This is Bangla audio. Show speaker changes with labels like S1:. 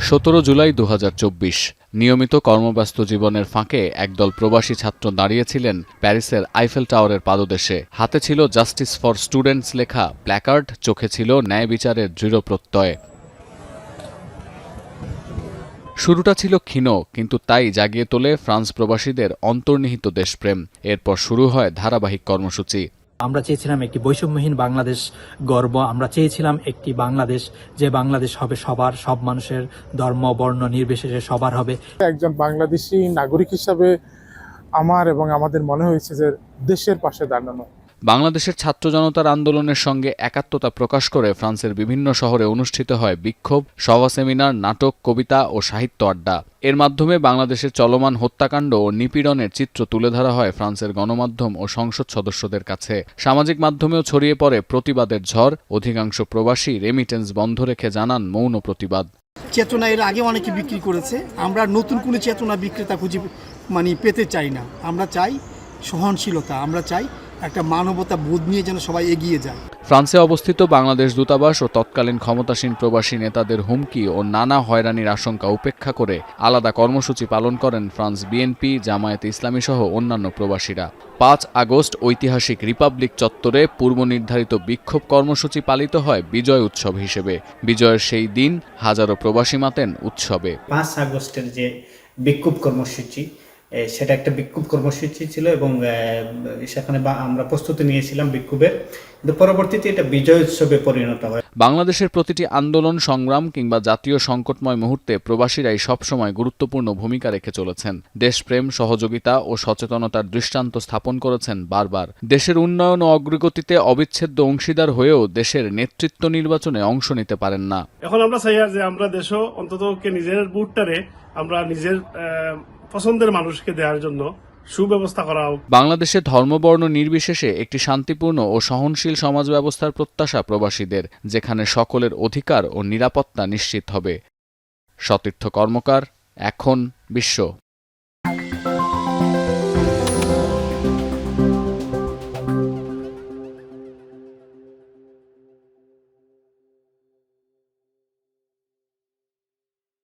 S1: 17 জুলাই 2024 নিয়মিত কর্মব্যস্ত জীবনের ফাঁকে একদল প্রবাসী ছাত্র দাঁড়িয়েছিলেন প্যারিসের আইফেল টাওয়ারের পাদদেশে। হাতে ছিল জাস্টিস ফর স্টুডেন্টস লেখা প্ল্যাকার্ড, চোখে ছিল ন্যায় বিচারের দৃঢ় প্রত্যয়। শুরুটা ছিল ক্ষীণ, কিন্তু তাই জাগিয়ে তোলে ফ্রান্স প্রবাসীদের অন্তর্নিহিত দেশপ্রেম। এরপর শুরু হয় ধারাবাহিক কর্মসূচি।
S2: আমরা চেয়েছিলাম একটি বৈষম্যহীন বাংলাদেশ গর্ব। আমরা চেয়েছিলাম একটি বাংলাদেশ, যে বাংলাদেশ হবে সবার, সব মানুষের, ধর্ম বর্ণ নির্বিশেষে সবার হবে।
S3: একজন বাংলাদেশী নাগরিক হিসাবে আমার এবং আমাদের মনে হয়েছে যে দেশের পাশে দাঁড়ানো।
S1: বাংলাদেশের ছাত্র জনতার আন্দোলনের সঙ্গে একাত্মতা প্রকাশ করে ফ্রান্সের বিভিন্ন শহরে অনুষ্ঠিত হয় বিক্ষোভ, সভা, সেমিনার, নাটক, কবিতা ও সাহিত্য আড্ডা। এর মাধ্যমে বাংলাদেশের চলমান হত্যাকাণ্ড ও নিপীড়নের চিত্র তুলে ধরা হয় ফ্রান্সের গণমাধ্যম ও সংসদ সদস্যদের কাছে। সামাজিক মাধ্যমেও ছড়িয়ে পড়ে প্রতিবাদের ঝড়। অধিকাংশ প্রবাসী রেমিটেন্স বন্ধ রেখে জানান মৌন প্রতিবাদ।
S4: চেতনা এর আগে অনেকে বিক্রি করেছে, আমরা নতুন কোনো চেতনা বিক্রেতা খুঁজে পেতে চাই না। আমরা চাই সহনশীলতা, আমরা চাই একটা মানবতা বোধ নিয়ে যেন সবাই এগিয়ে যায়।
S1: ফ্রান্সে অবস্থিত বাংলাদেশ দূতাবাস ও তৎকালীন ক্ষমতাসীন প্রবাসী নেতাদের হুমকি ও নানা হয়রানির আশঙ্কা উপেক্ষা করে আলাদা কর্মসূচি পালন করেন ফ্রান্স বিএনপি, জামায়াতে ইসলামী সহ অন্যান্য প্রবাসীরা। 5 আগস্ট ঐতিহাসিক রিপাবলিক চত্বরে পূর্বনির্ধারিত বিক্ষোভ কর্মসূচি পালিত হয় বিজয় উৎসব হিসেবে। বিজয়ের সেই দিন হাজারো প্রবাসী মাতেন উৎসবে।
S5: 5 আগস্টের যে বিক্ষোভ কর্মসূচি, সেটা একটা বিক্ষোভ কর্মসূচি ছিল এবং সেখানে আমরা প্রস্তুতি নিয়েছিলাম বিক্ষোভের, কিন্তু পরবর্তীতে এটা বিজয় উৎসবে পরিণত হয়।
S1: বাংলাদেশের প্রতিটি আন্দোলন, সংগ্রাম কিংবা জাতীয় সংকটময় মুহূর্তে প্রবাসীরাই সবসময় গুরুত্বপূর্ণ ভূমিকা রেখে চলেছেন। দেশপ্রেম, সহযোগিতা ও সচেতনতার দৃষ্টান্ত স্থাপন করেছেন বারবার। দেশের উন্নয়ন ও অগ্রগতিতে অবিচ্ছেদ্য অংশীদার হয়েও দেশের নেতৃত্ব নির্বাচনে অংশ নিতে পারেন না।
S6: এখন আমরা চাই যে আমরা দেশও অন্তত নিজের বুটটারে আমরা নিজের পছন্দের মানুষকে দেওয়ার জন্য সুব্যবস্থা করা হোক।
S1: বাংলাদেশে ধর্মবর্ণ নির্বিশেষে একটি শান্তিপূর্ণ ও সহনশীল সমাজ ব্যবস্থার প্রত্যাশা প্রবাসীদের, যেখানে সকলের অধিকার ও নিরাপত্তা নিশ্চিত হবে। সতীর্থ কর্মকার, এখন বিশ্ব।